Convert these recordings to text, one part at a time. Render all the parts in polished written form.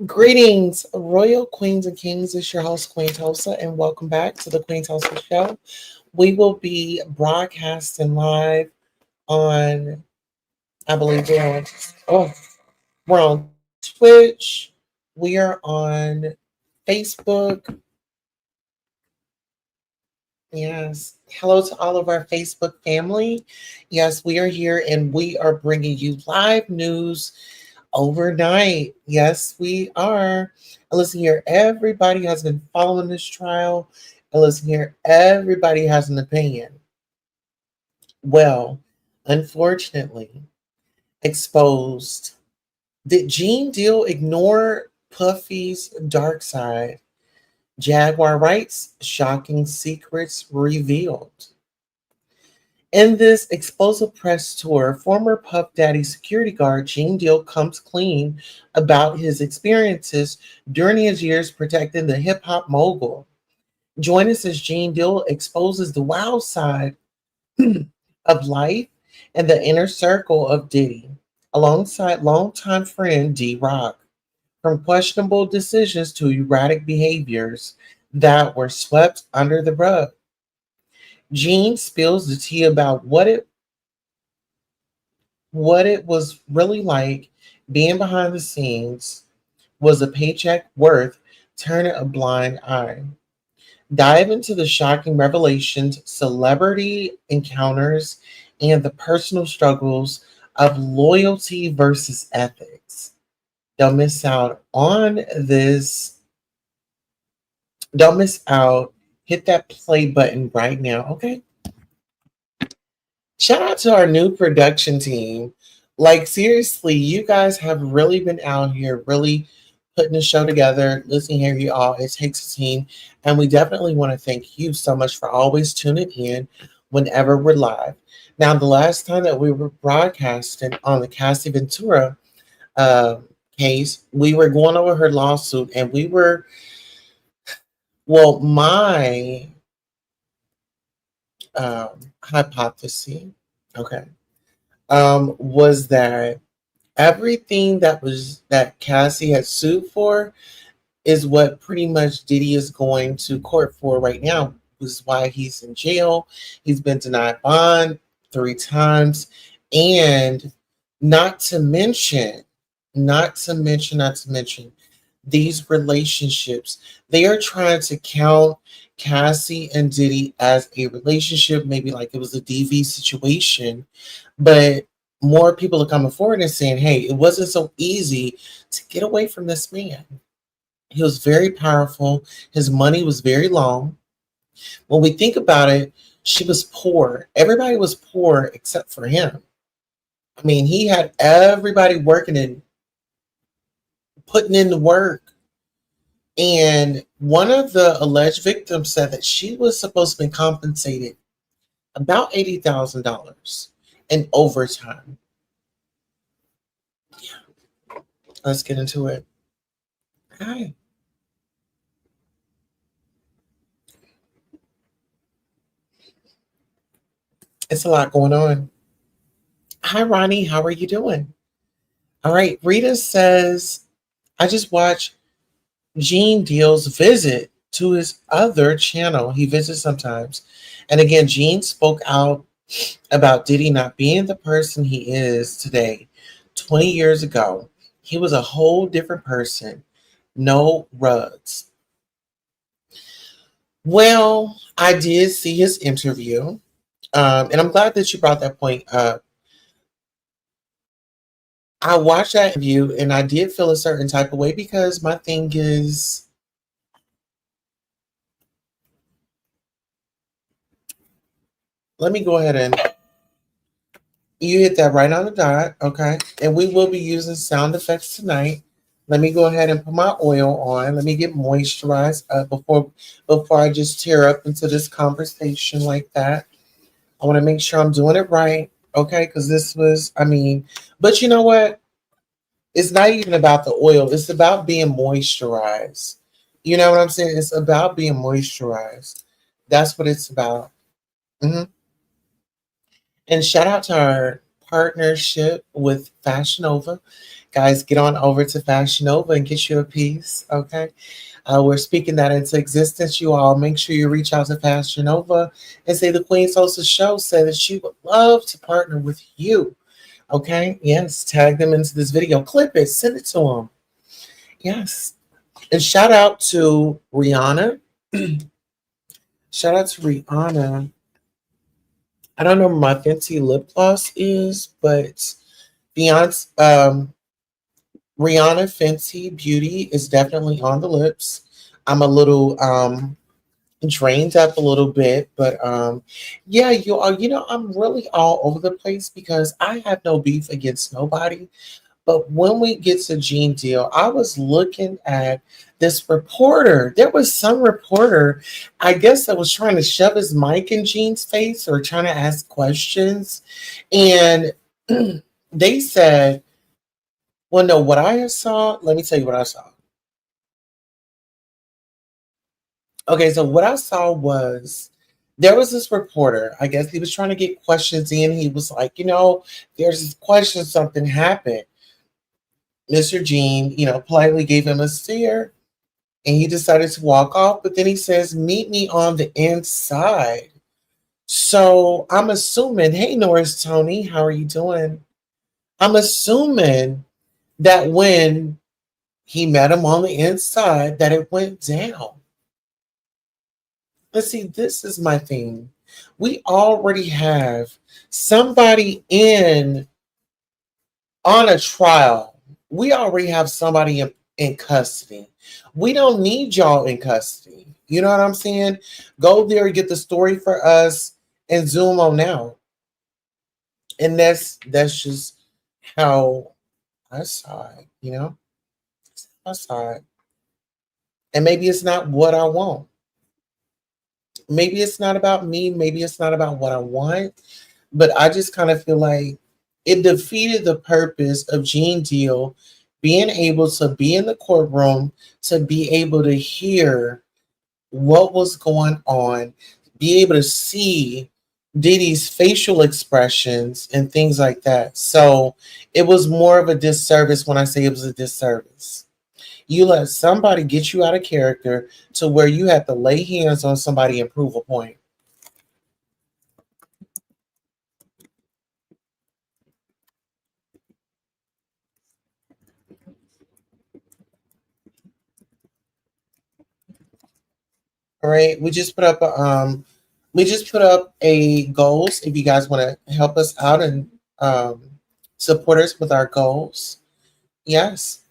Greetings, royal queens and kings. It's your host, Queen Tulsa, and welcome back to the Queen Tulsa Show. We will be broadcasting live on, I believe we're on Twitch, we are on Facebook. Yes. Hello to all of our Facebook family. Yes, we are here and we are bringing you live news overnight. Yes, we are. And listen here, everybody has been following this trial. And listen here, everybody has an opinion. Well, unfortunately, exposed. Did Gene Deal ignore Puffy's dark side? Jaguar writes, shocking secrets revealed. In this explosive press tour, former Puff Daddy security guard Gene Deal comes clean about his experiences during his years protecting the hip hop mogul. Join us as Gene Deal exposes the wild side of life and the inner circle of Diddy, alongside longtime friend D Rock, from questionable decisions to erratic behaviors that were swept under the rug. Gene spills the tea about what it was really like being behind the scenes. Was a paycheck worth turning a blind eye? Dive into the shocking revelations, celebrity encounters, and the personal struggles of loyalty versus ethics. Don't miss out on this. Don't miss out. Hit that play button right now, okay? Shout out to our new production team. Like, seriously, you guys have really been out here, really putting the show together. Listen here, you all, it takes a team. And we definitely want to thank you so much for always tuning in whenever we're live. Now, the last time that we were broadcasting on the Cassie Ventura uh, case, we were going over her lawsuit, and my hypothesis, okay, was that everything that Cassie had sued for is what pretty much Diddy is going to court for right now. Which is why he's in jail. He's been denied bond 3 times, and not to mention, not to mention these relationships. They are trying to count Cassie and Diddy as a relationship, maybe like it was a DV situation, but more people are coming forward and saying, hey, it wasn't so easy to get away from this man. He was very powerful. His money was very long. When we think about it, she was poor. Everybody was poor except for him. I mean, he had everybody working and putting in the work. And one of the alleged victims said that she was supposed to be compensated about $80,000 in overtime. Let's get into it. Hi. It's a lot going on. Hi, Ronnie. How are you doing? All right. Rita says, I just watched Gene Deal's visit to his other channel. He visits sometimes. And again, Gene spoke out about Diddy not being the person he is today. 20 years ago, he was a whole different person. No rugs. Well, I did see his interview. And I'm glad that you brought that point up. I watched that interview and I did feel a certain type of way because my thing is, let me go ahead and you hit that right on the dot, okay? And we will be using sound effects tonight. Let me go ahead and put my oil on. Let me get moisturized before I just tear up into this conversation like that. I want to make sure I'm doing it right, okay? Because this was, I mean, but you know what? It's not even about the oil. It's about being moisturized. You know what I'm saying? It's about being moisturized. That's what it's about. hmm And shout out to our partnership with Fashion Nova. Guys, get on over to Fashion Nova and get you a piece. Okay. We're speaking that into existence. You all make sure you reach out to Fashion Nova and say the Queen's Hostess Show said that she would love to partner with you. Okay. Yes. Tag them into this video. Clip it. Send it to them. Yes. And shout out to Rihanna. Shout out to Rihanna. I don't know where my Fenty lip gloss is, but Beyonce, Rihanna Fenty Beauty is definitely on the lips. I'm a little drained up a little bit, but yeah, you are. You know, I'm really all over the place because I have no beef against nobody. But when we get to Gene Deal, I was looking at this reporter. There was some reporter, I guess, that was trying to shove his mic in Gene's face or trying to ask questions. And they said, well, no, what I saw, let me tell you what I saw. Okay, so what I saw was there was this reporter. I guess he was trying to get questions in. He was like, there's this question, something happened. Mr. Gene, politely gave him a stare and he decided to walk off. But then he says, meet me on the inside. So I'm assuming, hey, Norris Tony, how are you doing? I'm assuming that when he met him on the inside, that it went down. Let's see, this is my thing. We already have somebody on a trial. We already have somebody in custody. We don't need y'all in custody. You know what I'm saying? Go there and get the story for us and zoom on out. And that's just how I saw it. I saw it. And maybe it's not what I want. Maybe it's not about me. Maybe it's not about what I want. But I just kind of feel like it defeated the purpose of Gene Deal being able to be in the courtroom, to be able to hear what was going on, be able to see Diddy's facial expressions and things like that. So it was more of a disservice when I say it was a disservice. You let somebody get you out of character to where you have to lay hands on somebody and prove a point. All right, we just put up a goals. If you guys want to help us out and support us with our goals, yes.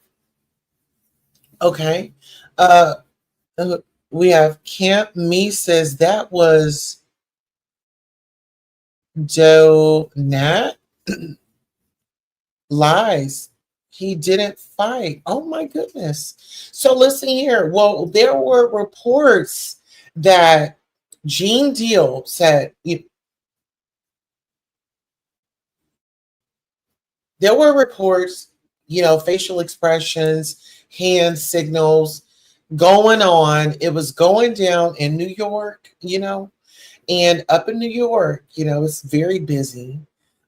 Okay. Uh, we have Camp Me says that was Joe Nat. Lies. He didn't fight. Oh my goodness. So listen here. Well, there were reports that Gene Deal said there were reports, facial expressions, hand signals going on. It was going down in New York, and up in New York, it's very busy.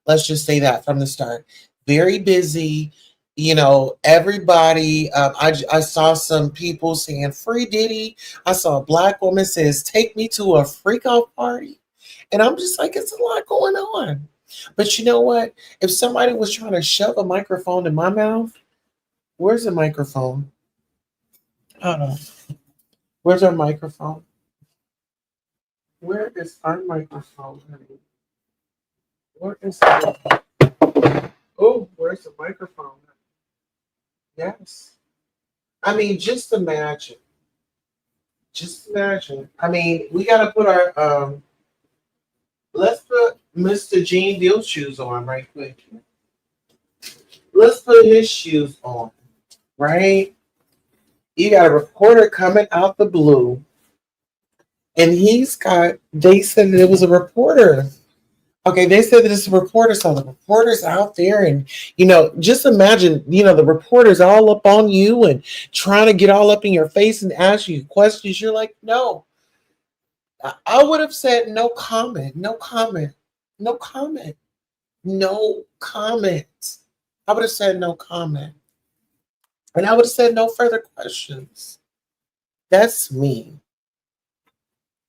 Let's just say that from the start. Very busy. Everybody, I saw some people saying free Diddy. I saw a black woman says, take me to a freak out party. And I'm just like, it's a lot going on. But you know what? If somebody was trying to shove a microphone in my mouth, where's the microphone? Hold on. Where's our microphone? Where is our microphone, honey? Where is it? Oh, where's the microphone? Yes. I mean, just imagine. Just imagine. I mean, we gotta put our let's put Mr. Gene Deal shoes on right quick. Let's put his shoes on, right? You got a reporter coming out the blue, and they said that it was a reporter. Okay, they said that it's a reporter, so the reporter's out there, and just imagine, the reporter's all up on you and trying to get all up in your face and ask you questions. You're like, no. I would have said no comment, no comment, no comment. No comment. I would have said no comment. And I would have said no further questions. That's me,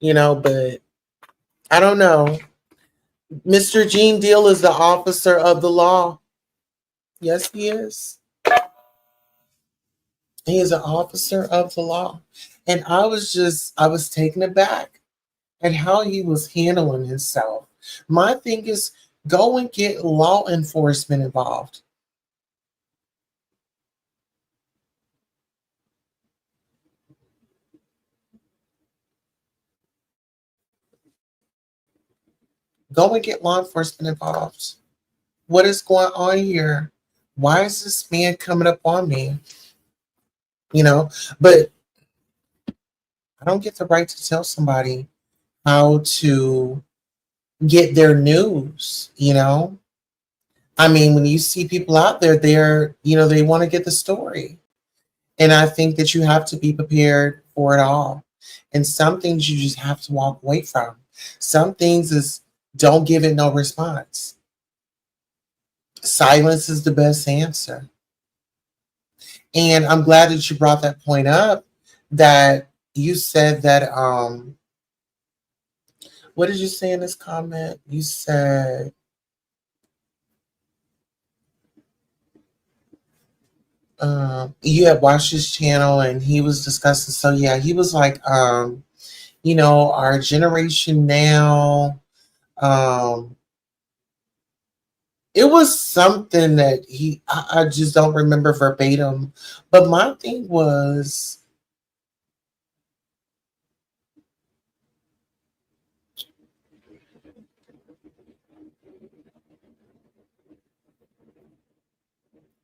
but I don't know. Mr. Gene Deal is the officer of the law. Yes, he is. He is an officer of the law. And I was taken aback at how he was handling himself. My thing is, go and get law enforcement involved. Go and get law enforcement involved. What is going on here? Why is this man coming up on me? But I don't get the right to tell somebody how to get their news. I mean, when you see people out there, they want to get the story. And I think that you have to be prepared for it all. And some things you just have to walk away from. Some things is don't give it no response. Silence is the best answer. And I'm glad that you brought that point up, that you said that what did you say in this comment? You said you had watched his channel and he was discussing. So yeah, he was like, our generation now, um, it was something that I just don't remember verbatim. But my thing was,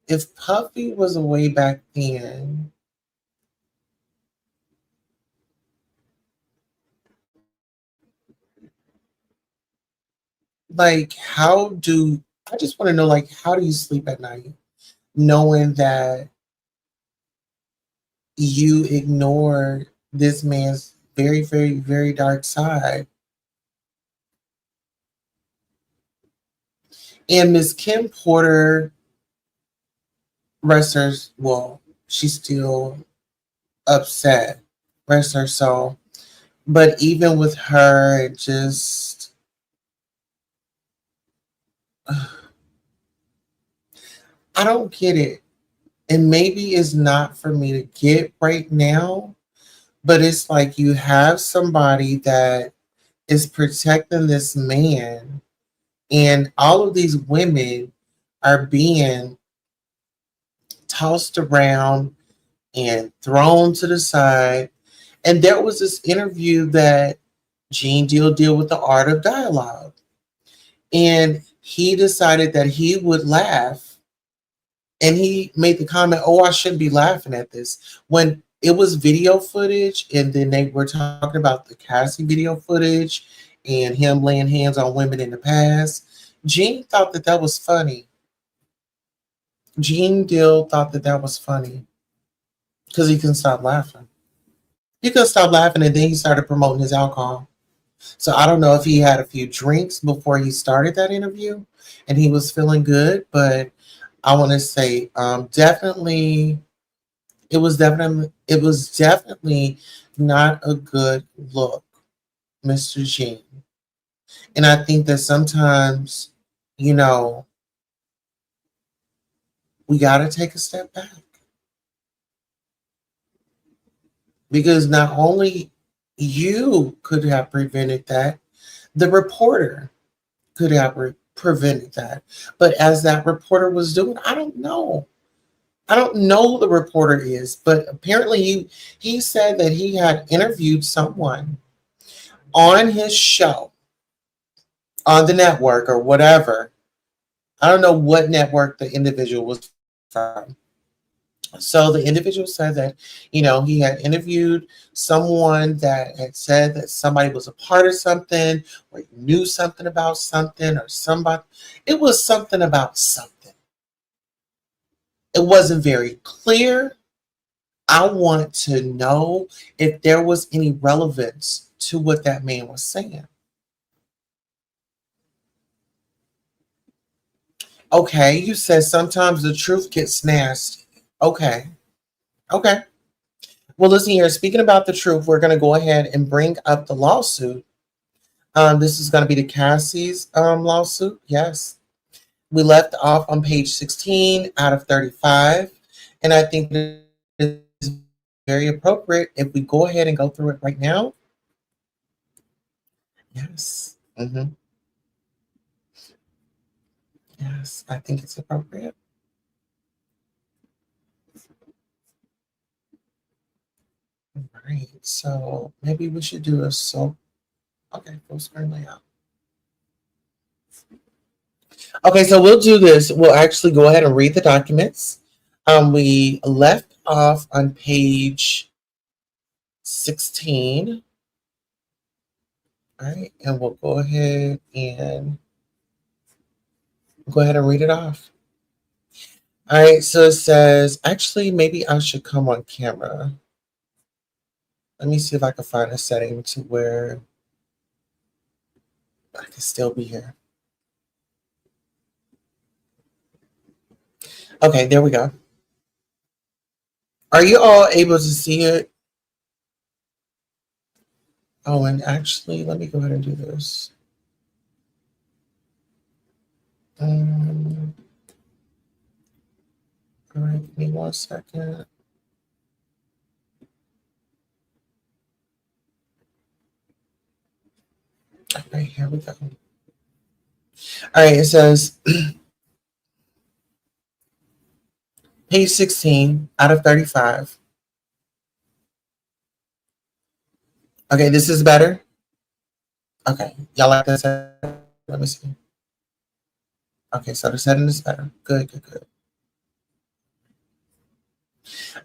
if Puffy was away back then, like, I just want to know, like, how do you sleep at night knowing that you ignored this man's very, very, very dark side? And Miss Kim Porter, she's still upset, rest her soul. But even with her, it just, I don't get it. And maybe it's not for me to get right now, but it's like you have somebody that is protecting this man, and all of these women are being tossed around and thrown to the side. And there was this interview that Gene Deal did with the Art of Dialogue. And he decided that he would laugh. And he made the comment, oh, I shouldn't be laughing at this. When it was video footage, and then they were talking about the Cassie video footage and him laying hands on women in the past. Gene thought that that was funny. Gene Deal thought that that was funny because he couldn't stop laughing. He couldn't stop laughing, and then he started promoting his alcohol. So I don't know if he had a few drinks before he started that interview and he was feeling good, but I want to say definitely it was definitely not a good look, Mr. Gene. And I think that sometimes, you know, we got to take a step back, because not only you could have prevented that, the reporter could have prevented that. But as that reporter was doing, I don't know. I don't know who the reporter is, but apparently he said that he had interviewed someone on his show on the network or whatever. I don't know what network the individual was from. So the individual said that, he had interviewed someone that had said that somebody was a part of something, or knew something about something, or somebody. It was something about something. It wasn't very clear. I want to know if there was any relevance to what that man was saying. Okay, you said sometimes the truth gets nasty. Okay, okay. Well, listen here. Speaking about the truth, we're going to go ahead and bring up the lawsuit. This is going to be the Cassie's lawsuit. Yes. We left off on page 16 out of 35. And I think it is very appropriate if we go ahead and go through it right now. Yes. Yes, I think it's appropriate. All right. So maybe we should do a okay, full screen layout. Okay, so we'll do this. We'll actually go ahead and read the documents. We left off on page 16. All right, and we'll go ahead and read it off. All right, so it says, actually, maybe I should come on camera. Let me see if I can find a setting to where I can still be here. Okay, there we go. Are you all able to see it? Oh, and actually, let me go ahead and do this. All right, give me 1 second. All right, here we go. All right, it says page 16 out of 35. Okay, this is better. Okay, y'all like this? Let me see. Okay, so the setting is better. Good.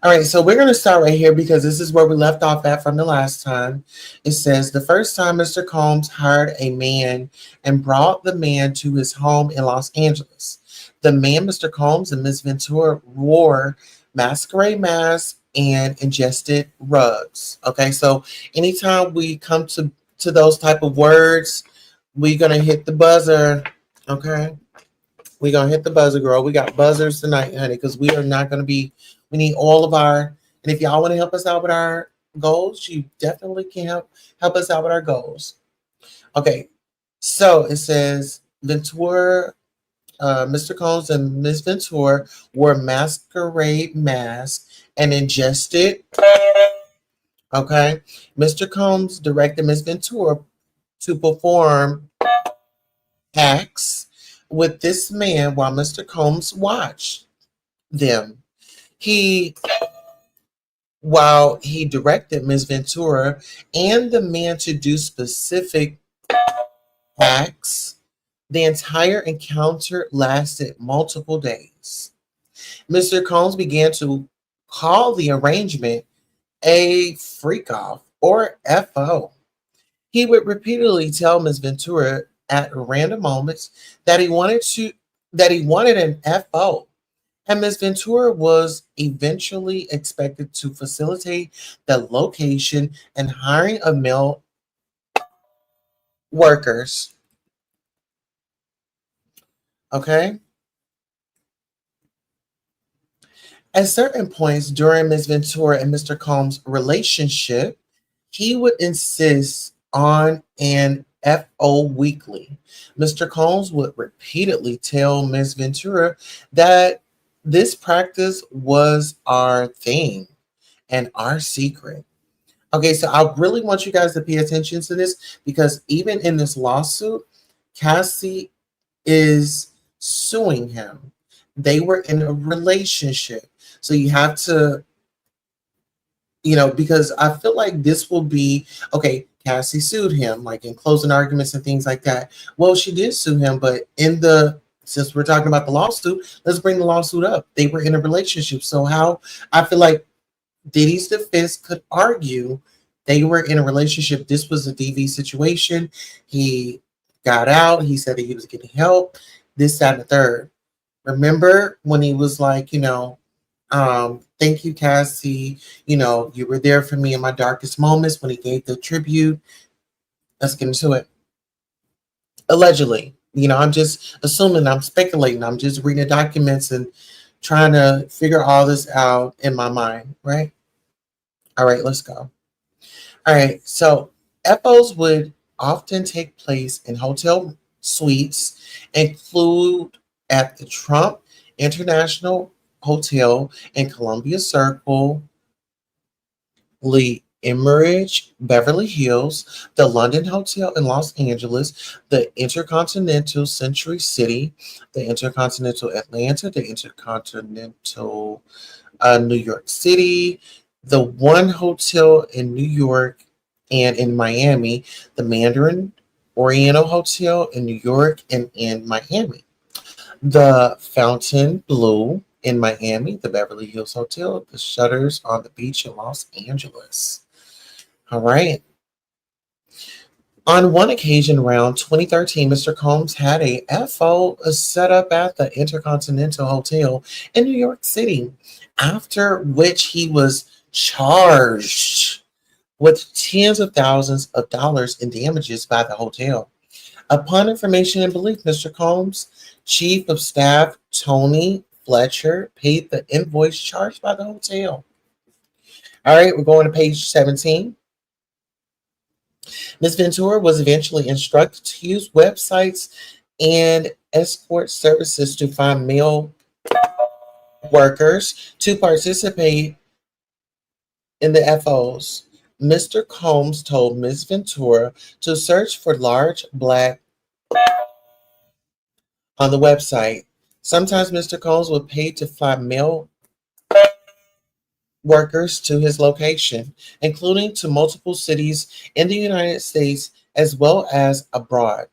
All right, so we're going to start right here because this is where we left off at from the last time. It says, the first time Mr. Combs hired a man and brought the man to his home in Los Angeles. The man, Mr. Combs, and Ms. Ventura wore masquerade masks and ingested rugs. Okay, so anytime we come to those type of words, we're going to hit the buzzer. Okay, we're going to hit the buzzer, girl. We got buzzers tonight, honey, because we are not going to be, we need all of our, and if y'all want to help us out with our goals, you definitely can help us out with our goals. Okay, so it says Ventura, Mr. Combs and Ms. Ventura wore masquerade masks and ingested. Okay, Mr. Combs directed Ms. Ventura to perform acts with this man while Mr. Combs watched them. While he directed Ms. Ventura and the man to do specific acts, the entire encounter lasted multiple days. Mr. Combs began to call the arrangement a freak off or FO. He would repeatedly tell Ms. Ventura at random moments that he wanted an FO. And Ms. Ventura was eventually expected to facilitate the location and hiring of male workers. Okay? At certain points during Ms. Ventura and Mr. Combs' relationship, he would insist on an FO weekly. Mr. Combs would repeatedly tell Ms. Ventura that this practice was our thing and our secret. Okay, so I really want you guys to pay attention to this because even in this lawsuit, Cassie is suing him. They were in a relationship. So you have to, because I feel like this will be, okay, Cassie sued him, like in closing arguments and things like that. Well, she did sue him, but since we're talking about the lawsuit, let's bring the lawsuit up. They were in a relationship. So how I feel like Diddy's defense could argue they were in a relationship. This was a DV situation. He got out. He said that he was getting help. This, that, and the third. Remember when he was like, thank you, Cassie. You were there for me in my darkest moments when he gave the tribute. Let's get into it. Allegedly. I'm just assuming, I'm speculating, I'm just reading the documents and trying to figure all this out in my mind, right? All right, let's go. All right, so FOs would often take place in hotel suites, include at the Trump International Hotel in Columbia Circle, Lee Emerge, Beverly Hills, the London Hotel in Los Angeles, the Intercontinental Century City, the Intercontinental Atlanta, the Intercontinental New York City, the one hotel in New York and in Miami, the Mandarin Oriental Hotel in New York and in Miami, the Fountain Blue in Miami, the Beverly Hills Hotel, the Shutters on the Beach in Los Angeles. All right. On one occasion around 2013, Mr. Combs had a FO set up at the Intercontinental Hotel in New York City, after which he was charged with tens of thousands of dollars in damages by the hotel. Upon information and belief, Mr. Combs, Chief of Staff Tony Fletcher, paid the invoice charged by the hotel. All right, we're going to page 17. Ms. Ventura was eventually instructed to use websites and escort services to find male workers to participate in the FOs. Mr. Combs told Ms. Ventura to search for large black on the website. Sometimes Mr. Combs would pay to fly male workers to his location, including to multiple cities in the United States as well as abroad.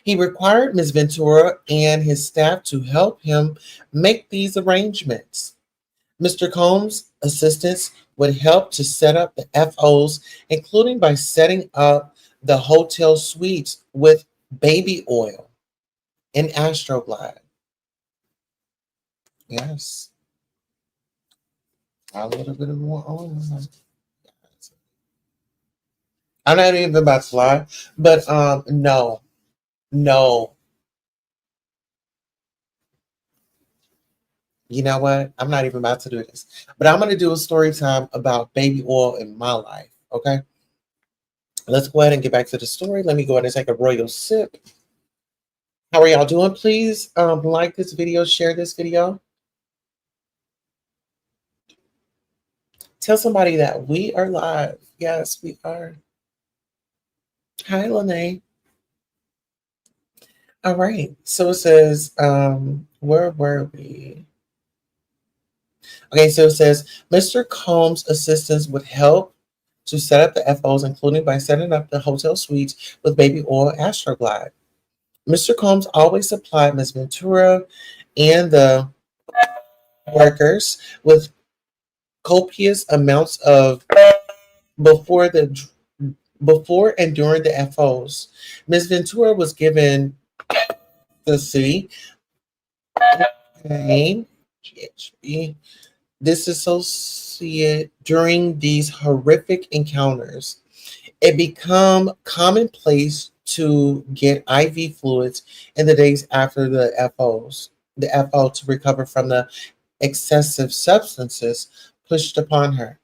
He required Ms. Ventura and his staff to help him make these arrangements. Mr. Combs' assistants would help to set up the FOs, including by setting up the hotel suites with baby oil and Astroglide. Yes, a little bit more oil. I'm not even about to lie, but no, no. You know what? I'm not even about to do this, but I'm going to do a story time about baby oil in my life. Okay, let's go ahead and get back to the story. Let me go ahead and take a royal sip. How are y'all doing? Please like this video, share this video. Tell somebody that we are live. Yes, we are. Hi, Lene. All right. So it says, where were we? Okay, so it says Mr. Combs' assistants would help to set up the FOs, including by setting up the hotel suites with baby oil Astroglide. Mr. Combs always supplied Ms. Ventura and the workers with copious amounts of before the before and during the FOs. Ms. Ventura was given the city name disassociate during these horrific encounters. It became commonplace to get IV fluids in the days after the FO to recover from the excessive substances pushed upon her.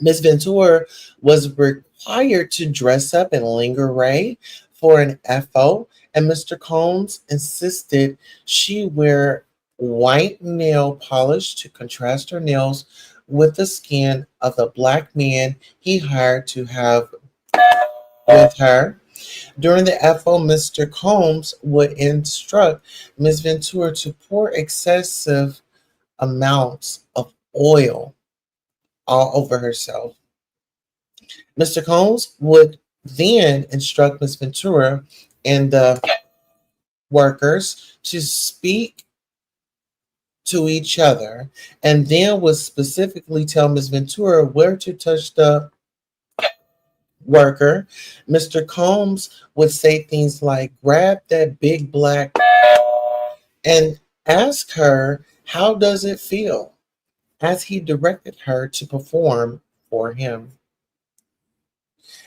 Miss Ventura was required to dress up in lingerie for an FO, and Mr. Combs insisted she wear white nail polish to contrast her nails with the skin of the black man he hired to have with her. During the FO, Mr. Combs would instruct Miss Ventura to pour excessive amounts of oil all over herself. Mr. Combs would then instruct Miss Ventura and the workers to speak to each other, and then would specifically tell Miss Ventura where to touch the worker. Mr. Combs would say things like, grab that big black and ask her, how does it feel? As he directed her to perform for him.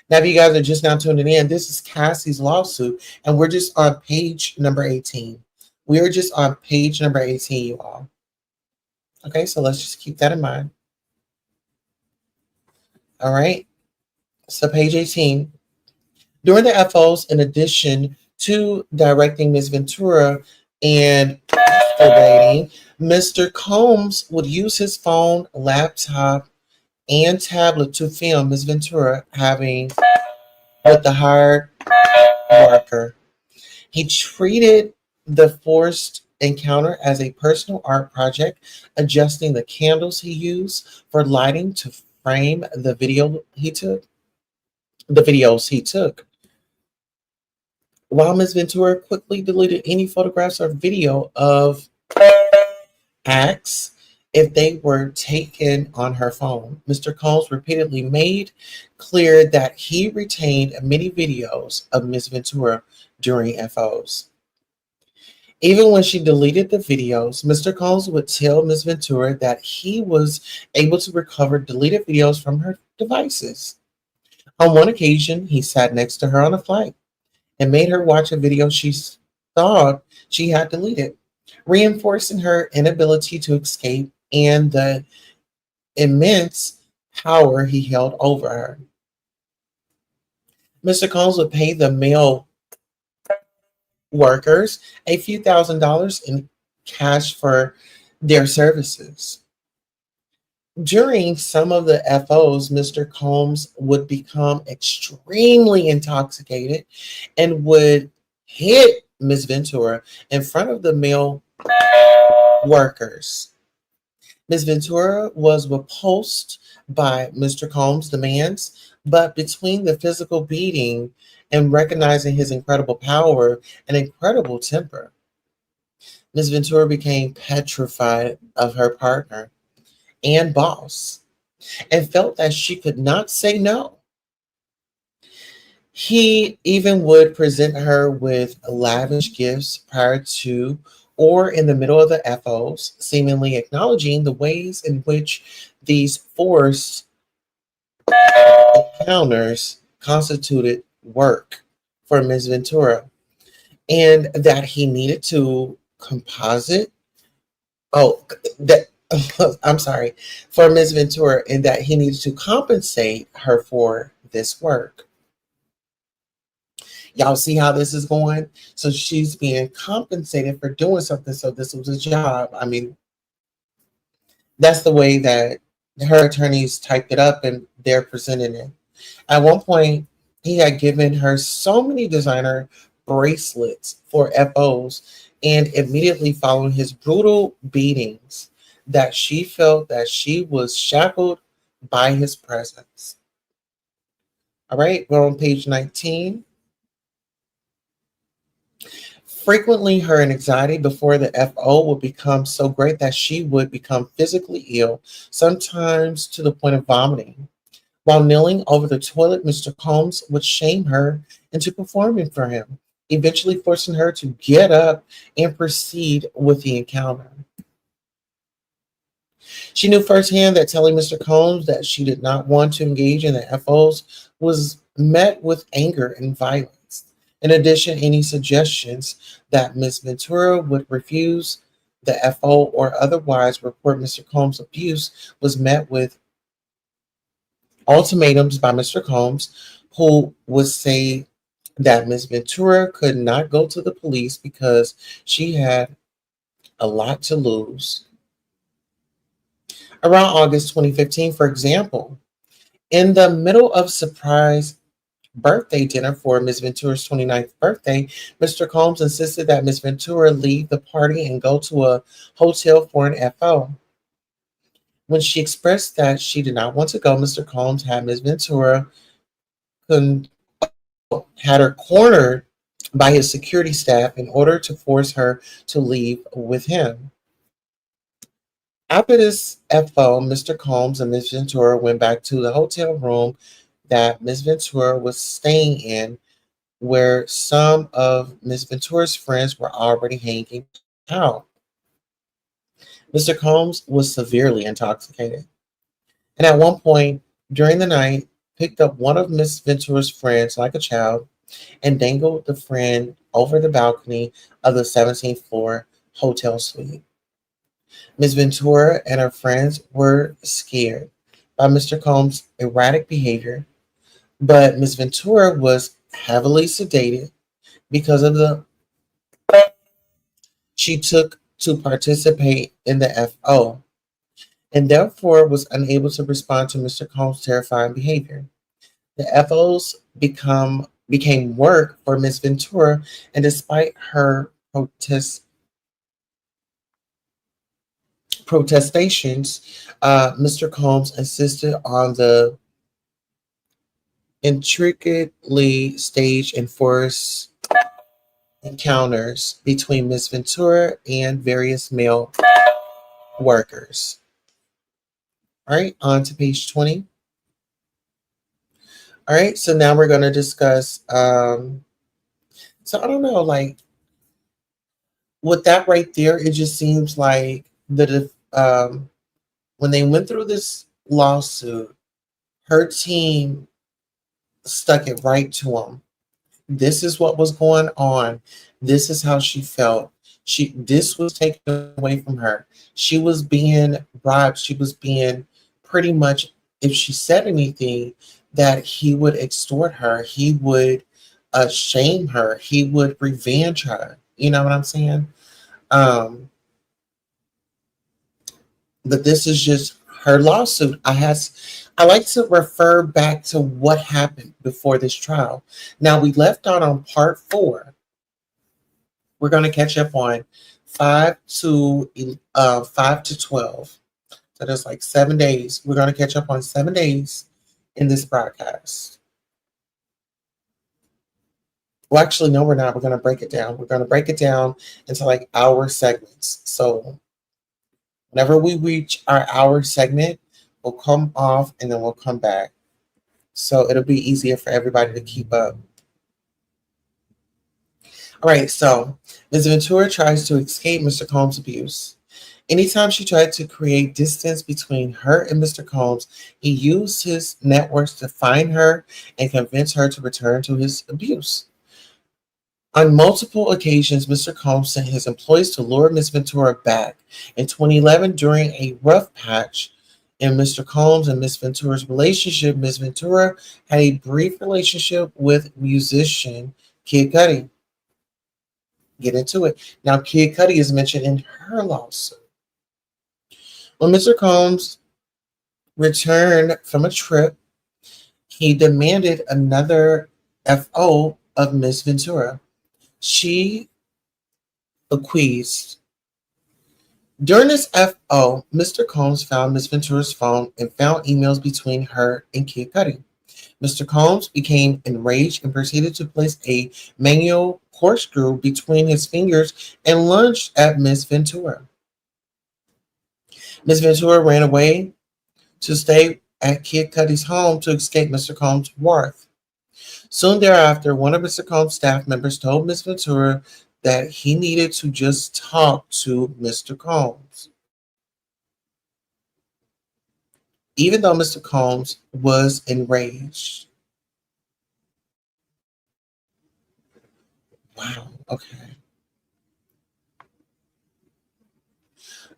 Now, if you guys are just now tuning in, this is Cassie's lawsuit, and we're just on page number 18. We are just on page number 18, you all. Okay, so let's just keep that in mind. All right, so page 18. During the FOs, in addition to directing Ms. Ventura and masturbating, Mr. Combs would use his phone, laptop, and tablet to film Ms. Ventura having with the hired worker. He treated the forced encounter as a personal art project, adjusting the candles he used for lighting to frame the videos he took. While Ms. Ventura quickly deleted any photographs or video of acts if they were taken on her phone, Mr. Combs repeatedly made clear that he retained many videos of Ms. Ventura during FOs. Even when she deleted the videos, Mr. Combs would tell Ms. Ventura that he was able to recover deleted videos from her devices. On one occasion, he sat next to her on a flight and made her watch a video she thought she had deleted, reinforcing her inability to escape and the immense power he held over her. Mr. Combs would pay the male workers a few $1,000s in cash for their services. During some of the FOs, Mr. Combs would become extremely intoxicated and would hit Ms. Ventura in front of the male workers. Ms. Ventura was repulsed by Mr. Combs' demands, but between the physical beating and recognizing his incredible power and incredible temper, Ms. Ventura became petrified of her partner and boss and felt that she could not say no. He even would present her with lavish gifts prior to or in the middle of the FOs, seemingly acknowledging the ways in which these forced encounters constituted work for Ms. Ventura and that he needed to composite. Oh, that I'm sorry, for Ms. Ventura, and that he needed to compensate her for this work. Y'all see how this is going? So she's being compensated for doing something. So this was a job. I mean, that's the way that her attorneys typed it up and they're presenting it. At one point, he had given her so many designer bracelets for FOs, and immediately following his brutal beatings, that she felt that she was shackled by his presence. All right, we're on page 19. Frequently, her anxiety before the FO would become so great that she would become physically ill, sometimes to the point of vomiting. While kneeling over the toilet, Mr. Combs would shame her into performing for him, eventually forcing her to get up and proceed with the encounter. She knew firsthand that telling Mr. Combs that she did not want to engage in the FOs was met with anger and violence. In addition, any suggestions that Ms. Ventura would refuse the FO or otherwise report Mr. Combs' abuse was met with ultimatums by Mr. Combs, who would say that Ms. Ventura could not go to the police because she had a lot to lose. Around August 2015, for example, in the middle of surprise birthday dinner for Ms. Ventura's 29th birthday, Mr. Combs insisted that Ms. Ventura leave the party and go to a hotel for an FO. When she expressed that she did not want to go, Mr. Combs had Ms. Ventura had her cornered by his security staff in order to force her to leave with him. After this FO, Mr. Combs and Ms. Ventura went back to the hotel room that Ms. Ventura was staying in, where some of Ms. Ventura's friends were already hanging out. Mr. Combs was severely intoxicated, and at one point during the night, picked up one of Miss Ventura's friends like a child and dangled the friend over the balcony of the 17th floor hotel suite. Miss Ventura and her friends were scared by Mr. Combs' erratic behavior, but Miss Ventura was heavily sedated because of the she took to participate in the FO, and therefore was unable to respond to Mr. Combs' terrifying behavior. The FOs became work for Miss Ventura, and despite her protestations, Mr. Combs insisted on the intricately staged and forced encounters between Miss Ventura and various male workers. All right, on to page 20. All right, so now we're going to discuss. So I don't know, like with that right there, it just seems like that when they went through this lawsuit, her team stuck it right to them. This is what was going on. This is how she felt. This was taken away from her. She was being bribed. She was being pretty much, if she said anything, that he would extort her. He would shame her. He would revenge her. You know what I'm saying? Um, but this is just her lawsuit. I like to refer back to what happened before this trial. Now we left out on part 4. We're going to catch up on 5 to 12. So there's like 7 days. We're going to catch up on 7 days in this broadcast. Well, actually, no, we're not. We're going to break it down. We're going to break it down into like hour segments. So whenever we reach our hour segment, we'll come off and then we'll come back. So it'll be easier for everybody to keep up. All right, so Ms. Ventura tries to escape Mr. Combs' abuse. Anytime she tried to create distance between her and Mr. Combs, he used his networks to find her and convince her to return to his abuse. On multiple occasions, Mr. Combs sent his employees to lure Ms. Ventura back. In 2011, during a rough patch in Mr. Combs and Ms. Ventura's relationship, Ms. Ventura had a brief relationship with musician Kid Cudi. Get into it. Now, Kid Cudi is mentioned in her lawsuit. When Mr. Combs returned from a trip, he demanded another FO of Ms. Ventura. She acquiesced. During this FO, Mr. Combs found Ms. Ventura's phone and found emails between her and Kid Cudi. Mr. Combs became enraged and proceeded to place a manual corkscrew between his fingers and lunged at Ms. Ventura. Ms. Ventura ran away to stay at Kid Cudi's home to escape Mr. Combs' wrath. Soon thereafter, one of Mr. Combs' staff members told Ms. Ventura that he needed to just talk to Mr. Combs. Even though Mr. Combs was enraged. Wow, okay.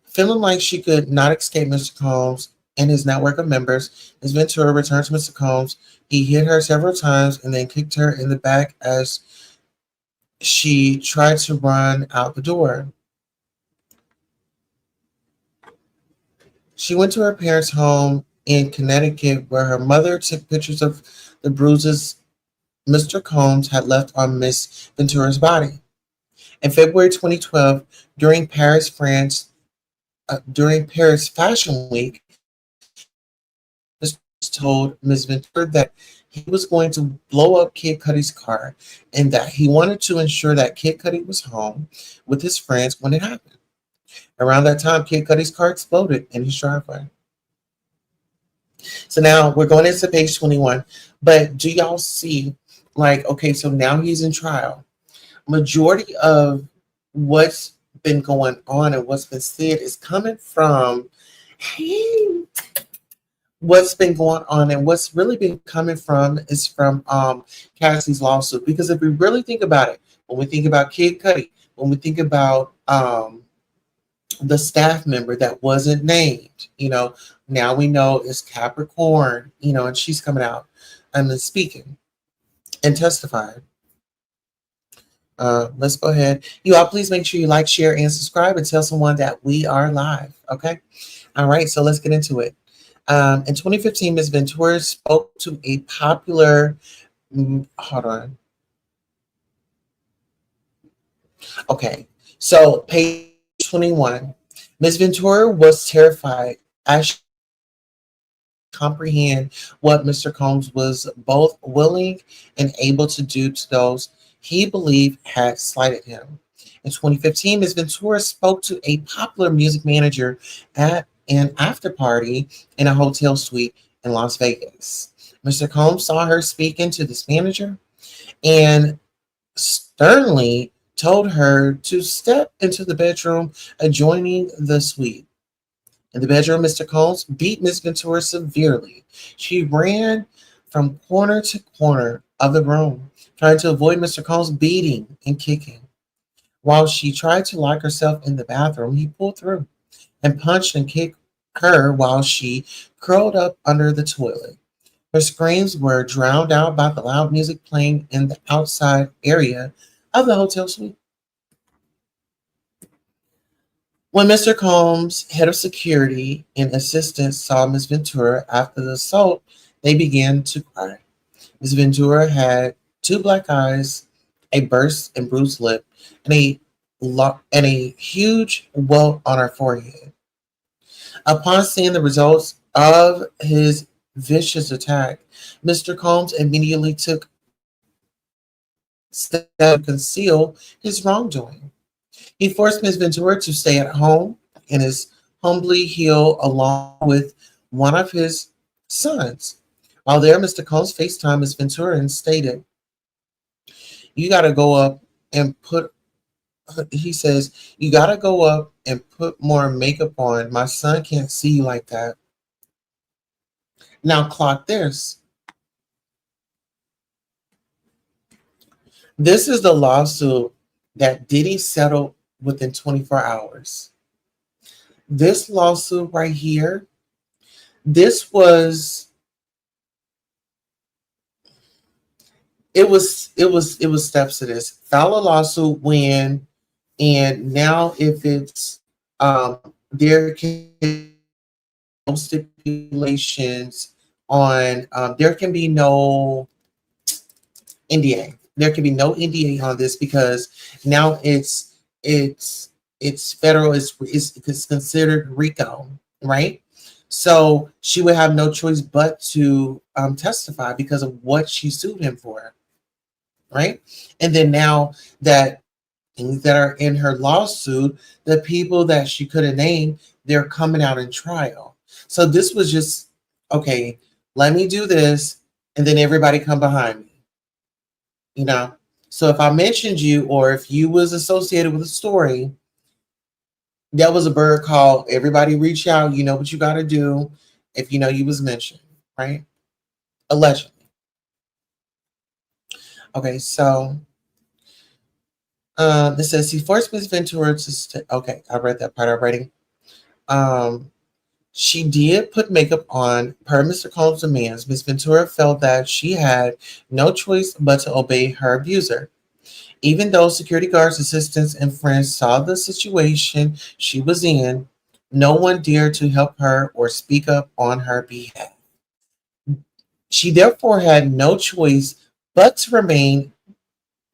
Feeling like she could not escape Mr. Combs and his network of members, Ms. Ventura returned to Mr. Combs. He hit her several times and then kicked her in the back as she tried to run out the door. She went to her parents' home in Connecticut where her mother took pictures of the bruises Mr. Combs had left on Miss Ventura's body. In February 2012, during Paris Fashion Week, Mr. told Ms. Ventura that he was going to blow up Kid Cudi's car and that he wanted to ensure that Kid Cudi was home with his friends when it happened. Around that time, Kid Cudi's car exploded in his driveway. So now we're going into page 21. But do y'all see, like, okay, so now he's in trial. Majority of what's been going on and what's been said is coming from, hey, what's been going on and what's really been coming from is from Cassie's lawsuit. Because if we really think about it, when we think about Kid Cudi, when we think about the staff member that wasn't named, now we know it's Capricorn, and she's coming out and then speaking and testifying. Let's go ahead. You all, please make sure you like, share, and subscribe, and tell someone that we are live. Okay. All right. So let's get into it. In 2015, Ms. Ventura spoke to a popular. Hold on. Okay. So page 21. Ms. Ventura was terrified as she comprehend what Mr. Combs was both willing and able to do to those he believed had slighted him. In 2015, Ms. Ventura spoke to a popular music manager at an after party in a hotel suite in Las Vegas. Mr. Combs saw her speaking to this manager and sternly told her to step into the bedroom adjoining the suite. In the bedroom, Mr. Combs beat Miss Ventura severely. She ran from corner to corner of the room, trying to avoid Mr. Combs beating and kicking. While she tried to lock herself in the bathroom, he pulled through and punched and kicked her while she curled up under the toilet. Her screams were drowned out by the loud music playing in the outside area of the hotel suite. When Mr. Combs, head of security and assistants, saw Miss Ventura after the assault, they began to cry. Miss Ventura had two black eyes, a burst and bruised lip, and a huge welt on her forehead. Upon seeing the results of his vicious attack, Mr. Combs immediately took steps to conceal his wrongdoing. He forced Miss Ventura to stay at home and is humbly healed along with one of his sons. While there, Mr. Combs FaceTimed Miss Ventura and stated, "You got to go up and put," he says, "You got to go up and put more makeup on. My son can't see you like that." Now, clock this. This is the lawsuit that Diddy settled within 24 hours. This lawsuit right here, this was it was steps to this. File a lawsuit, win, and now if it's there can be no stipulations on there can be no NDA. There can be no NDA on this because now it's federal. It's considered RICO, right? So she would have no choice but to testify because of what she sued him for, right? And then now that things that are in her lawsuit, the people that she could have named, they're coming out in trial. So this was just okay. Let me do this, and then everybody come behind me. You know, so if I mentioned you or if you was associated with a story, that was a bird call. Everybody reach out. You know what you got to do if you know you was mentioned, right? Allegedly. Okay, so this says he forced Miss Ventura to okay, I read that part already. Um, she did put makeup on per Mr. Combs' demands. Miss Ventura felt that she had no choice but to obey her abuser. Even though security guards, assistants, and friends saw the situation she was in, no one dared to help her or speak up on her behalf. She therefore had no choice but to remain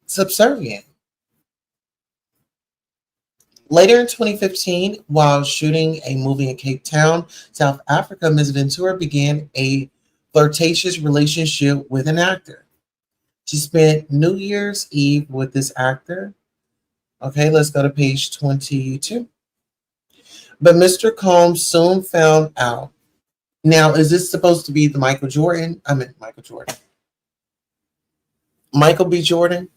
subservient. Later in 2015, while shooting a movie in Cape Town, South Africa, Ms. Ventura began a flirtatious relationship with an actor. She spent New Year's Eve with this actor. Okay, let's go to page 22. But Mr. Combs soon found out. Now, is this supposed to be the Michael Jordan? I meant Michael Jordan. Michael B. Jordan.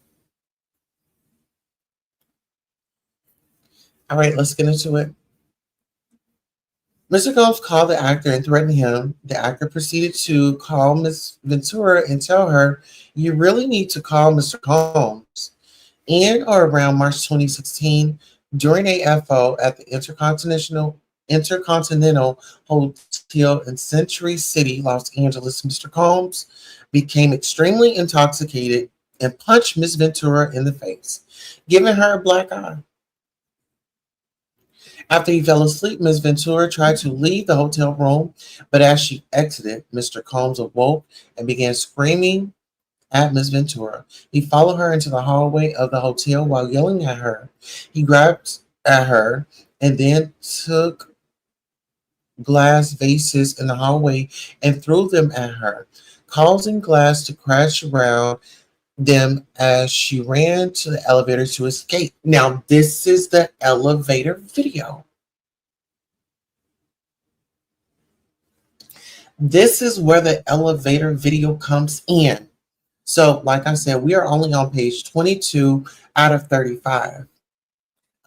All right, let's get into it. Mr. Combs called the actor and threatened him. The actor proceeded to call Miss Ventura and tell her, "You really need to call Mr. Combs." In or around March 2016, during a FO at the Intercontinental Hotel in Century City, Los Angeles, Mr. Combs became extremely intoxicated and punched Miss Ventura in the face, giving her a black eye. After he fell asleep, Miss Ventura tried to leave the hotel room, but as she exited, Mr. Combs awoke and began screaming at Miss Ventura. He followed her into the hallway of the hotel while yelling at her. He grabbed at her and then took glass vases in the hallway and threw them at her, causing glass to crash around them as she ran to the elevator to escape. Now, this is the elevator video. This is where the elevator video comes in. So, like I said, we are only on page 22 out of 35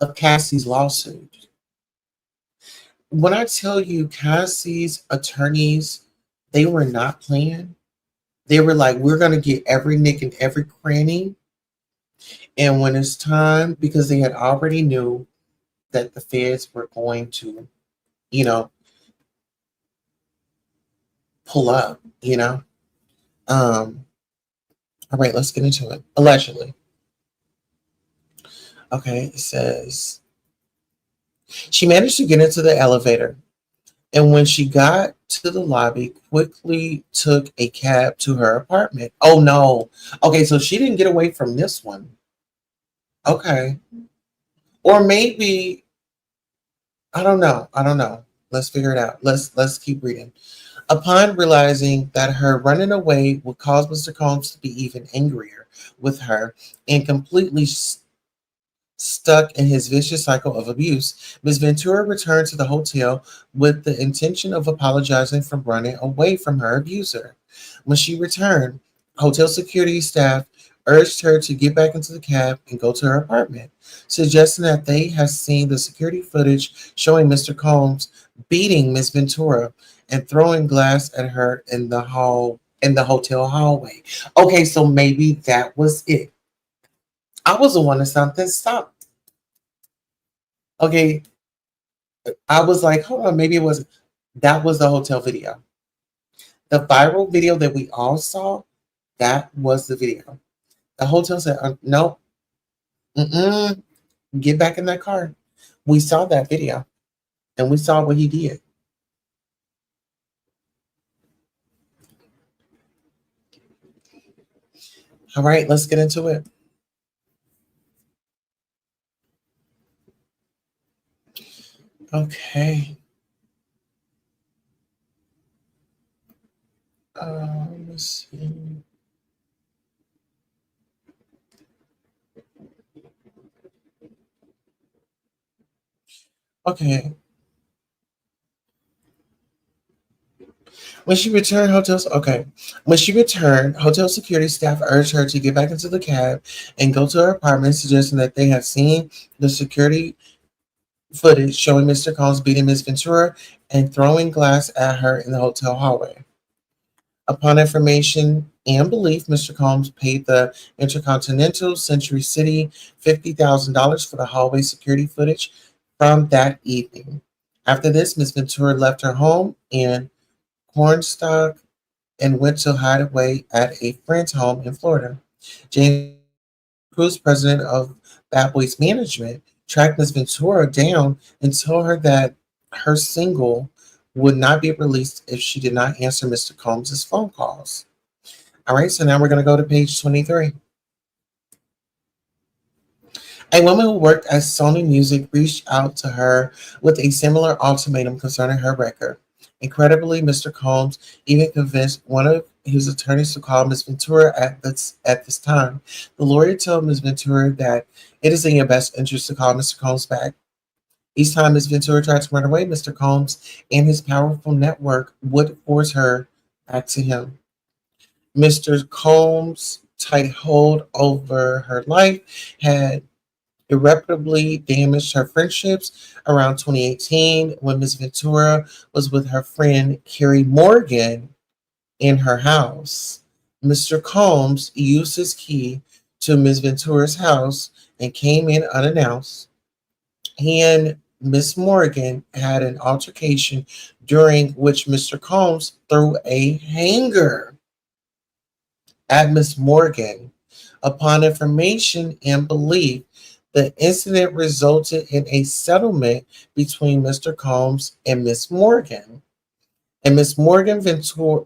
of Cassie's lawsuit. When I tell you Cassie's attorneys, they were not playing. They were like, we're going to get every nick and every cranny. And when it's time, because they had already knew that the feds were going to, you know, pull up, All right, let's get into it. Allegedly. Okay, it says she managed to get into the elevator, and when she got to the lobby, quickly took a cab to her apartment. Oh no. Okay, so she didn't get away from this one. Okay. Or maybe I don't know. I don't know. Let's figure it out. Let's keep reading. Upon realizing that her running away would cause Mr. Combs to be even angrier with her and completely stuck in his vicious cycle of abuse, Ms. Ventura returned to the hotel with the intention of apologizing for running away from her abuser. When she returned, hotel security staff urged her to get back into the cab and go to her apartment, suggesting that they had seen the security footage showing Mr. Combs beating Ms. Ventura and throwing glass at her in the hotel hallway. Okay, so maybe that was it. I was the one that something stopped. Okay, I was like, hold on, maybe it wasn't. That was the hotel video. The viral video that we all saw, that was the video. The hotel said, no, get back in that car. We saw that video and we saw what he did. All right, let's get into it. Okay. Let's see. Okay. When she returned, hotel security staff urged her to get back into the cab and go to her apartment, suggesting that they had seen the security footage showing Mr. Combs beating Miss Ventura and throwing glass at her in the hotel hallway. Upon information and belief, Mr. Combs paid the Intercontinental Century City $50,000 for the hallway security footage from that evening. After this, Miss Ventura left her home in Cornstalk and went to hide away at a friend's home in Florida. James Cruz, president of Bad Boys Management, tracked Ms. Ventura down and told her that her single would not be released if she did not answer Mr. Combs' phone calls. All right, so now we're going to go to page 23. A woman who worked at Sony Music reached out to her with a similar ultimatum concerning her record. Incredibly, Mr. Combs even convinced one of his attorneys to call Ms. Ventura at this time. The lawyer told Ms. Ventura that it is in your best interest to call Mr. Combs back. Each time Ms. Ventura tried to run away, Mr. Combs and his powerful network would force her back to him. Mr. Combs' tight hold over her life had irreparably damaged her friendships around 2018 when Ms. Ventura was with her friend Carrie Morgan in her house. Mr. Combs used his key to Ms. Ventura's house and came in unannounced. He and Miss Morgan had an altercation during which Mr. Combs threw a hanger at Miss Morgan. Upon information and belief, the incident resulted in a settlement between Mr. Combs and Miss Morgan. And Miss Morgan Ventura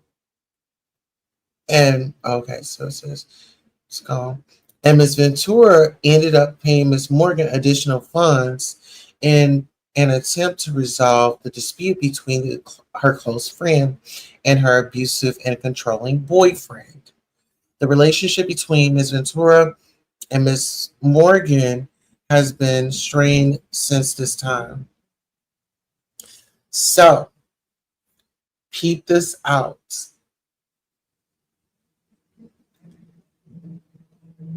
and okay, so it says it's gone. And Miss Ventura ended up paying Miss Morgan additional funds in an attempt to resolve the dispute between her close friend and her abusive and controlling boyfriend. The relationship between Miss Ventura and Miss Morgan has been strained since this time. So, keep this out.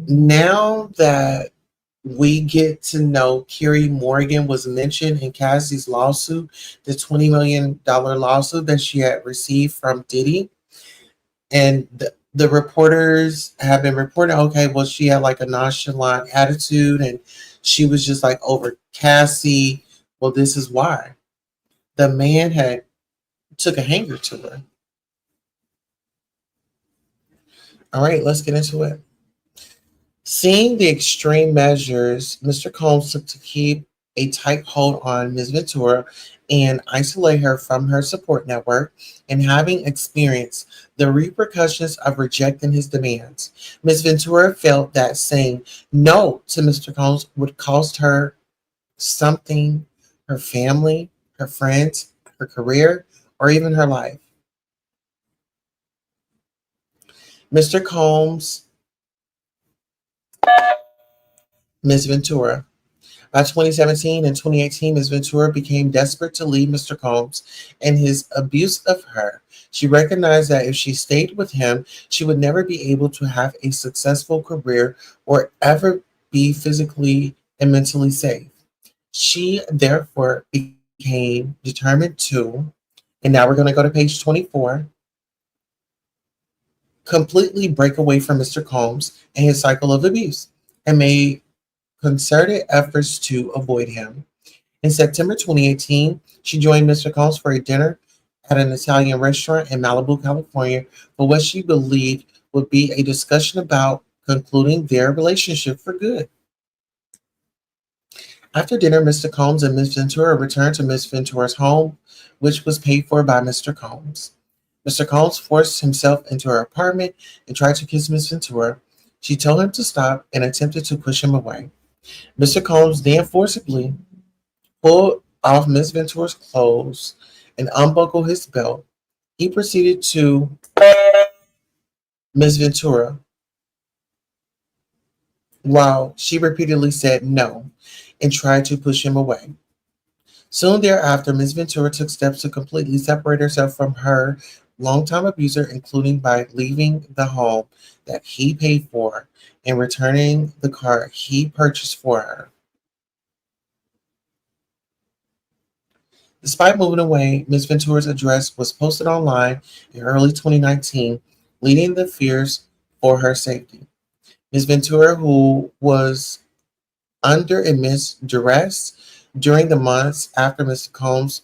Now that we get to know Carrie Morgan was mentioned in Cassie's lawsuit, the $20 million lawsuit that she had received from Diddy, and the reporters have been reporting, okay, well, she had like a nonchalant attitude and she was just like over Cassie. Well, this is why. The man had took a hanger to her. All right, let's get into it. Seeing the extreme measures Mr. Combs took to keep a tight hold on Ms. Ventura and isolate her from her support network, and having experienced the repercussions of rejecting his demands, Ms. Ventura felt that saying no to Mr. Combs would cost her something: her family, her friends, her career, or even her life. Mr. Combs, Ms. Ventura. By 2017 and 2018, Ms. Ventura became desperate to leave Mr. Combs and his abuse of her. She recognized that if she stayed with him, she would never be able to have a successful career or ever be physically and mentally safe. She therefore became determined to, and now we're going to go to page 24, completely break away from Mr. Combs and his cycle of abuse, and made concerted efforts to avoid him. In September 2018, she joined Mr. Combs for a dinner at an Italian restaurant in Malibu, California, for what she believed would be a discussion about concluding their relationship for good. After dinner, Mr. Combs and Miss Ventura returned to Miss Ventura's home, which was paid for by Mr. Combs. Mr. Combs forced himself into her apartment and tried to kiss Miss Ventura. She told him to stop and attempted to push him away. Mr. Combs then forcibly pulled off Miss Ventura's clothes and unbuckled his belt. He proceeded to Miss Ventura while she repeatedly said no and tried to push him away. Soon thereafter, Miss Ventura took steps to completely separate herself from her longtime abuser, including by leaving the home that he paid for and returning the car he purchased for her. Despite moving away, Ms. Ventura's address was posted online in early 2019, leading the fears for her safety. Ms. Ventura, who was under immense duress during the months after Mr. Combs,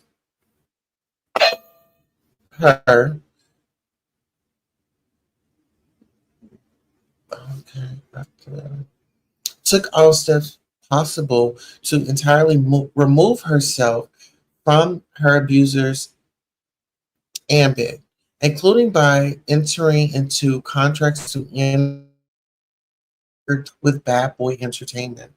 her, took all steps possible to entirely remove herself from her abuser's ambit, including by entering into contracts to end with Bad Boy Entertainment.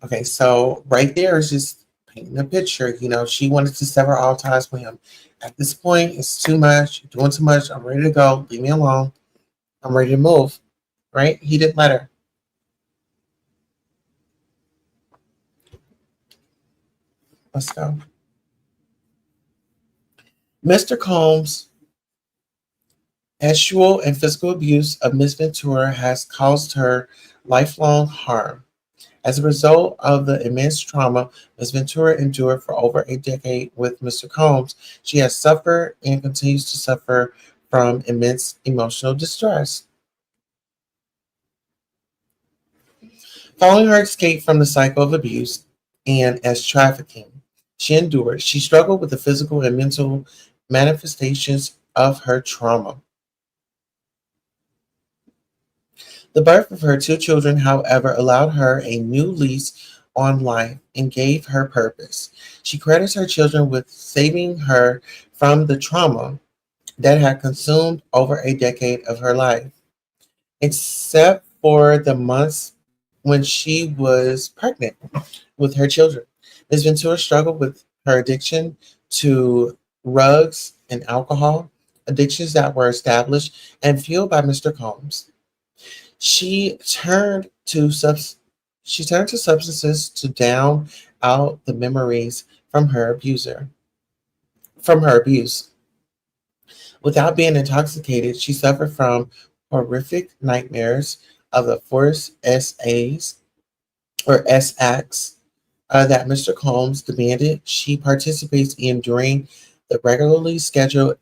Okay, so right there is just painting a picture. You know, she wanted to sever all ties with him. At this point, it's too much. You're doing too much. I'm ready to go. Leave me alone. I'm ready to move. Right? He didn't let her. Let's go. Mr. Combs Actual and physical abuse of Miss Ventura has caused her lifelong harm. As a result of the immense trauma Ms. Ventura endured for over a decade with Mr. Combs, she has suffered and continues to suffer from immense emotional distress. Following her escape from the cycle of abuse and as trafficking she struggled with the physical and mental manifestations of her trauma. The birth of her two children, however, allowed her a new lease on life and gave her purpose. She credits her children with saving her from the trauma that had consumed over a decade of her life, except for the months when she was pregnant with her children. Ms. Ventura struggled with her addiction to drugs and alcohol, addictions that were established and fueled by Mr. Combs. She turned to subs- she turned to substances to down out the memories from her abuse. Without being intoxicated, she suffered from horrific nightmares of the forced SAs or SACs that Mr. Combs demanded she participates in during the regularly scheduled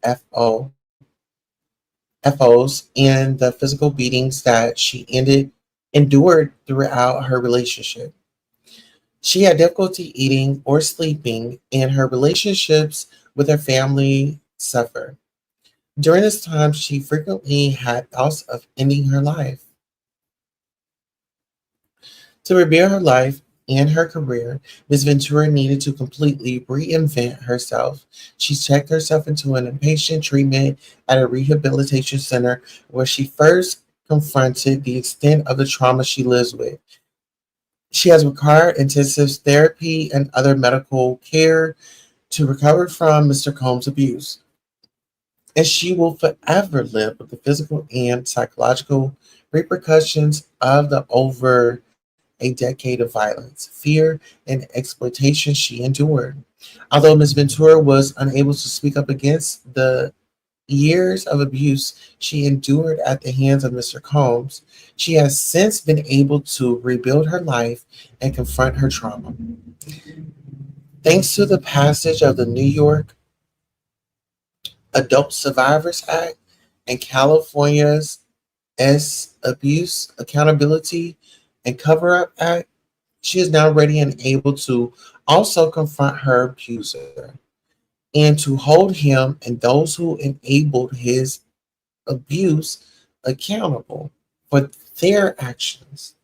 FOs and the physical beatings that endured throughout her relationship. She had difficulty eating or sleeping, and her relationships with her family suffered. During this time, she frequently had thoughts of ending her life. To rebuild her life and her career, Ms. Ventura needed to completely reinvent herself. She checked herself into an inpatient treatment at a rehabilitation center where she first confronted the extent of the trauma she lives with. She has required intensive therapy and other medical care to recover from Mr. Combs' abuse, and she will forever live with the physical and psychological repercussions of the over a decade of violence, fear, and exploitation she endured. Although Ms. Ventura was unable to speak up against the years of abuse she endured at the hands of Mr. Combs, she has since been able to rebuild her life and confront her trauma. Thanks to the passage of the New York Adult Survivors Act and California's Abuse Accountability and Cover Up Act, she is now ready and able to also confront her abuser and to hold him and those who enabled his abuse accountable for their actions.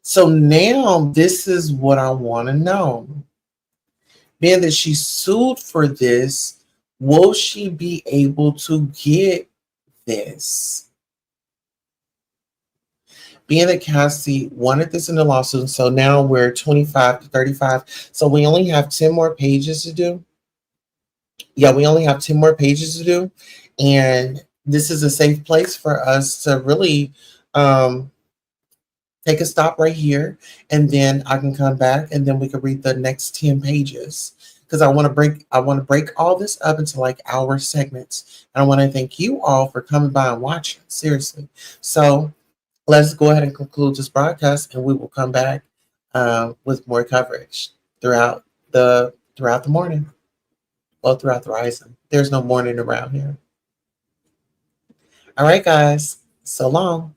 So now this is what I want to know. Being that she sued for this, will she be able to get this? Being that Cassie wanted this in the lawsuit, so now we're 25 to 35. So we only have 10 more pages to do. Yeah, we only have 10 more pages to do. And this is a safe place for us to really um, take a stop right here. And then I can come back and then we can read the next 10 pages. Because I want to break all this up into like hour segments. And I want to thank you all for coming by and watching. Seriously. So let's go ahead and conclude this broadcast, and we will come back with more coverage throughout the morning. Well, throughout the rising. There's no morning around here. All right, guys. So long.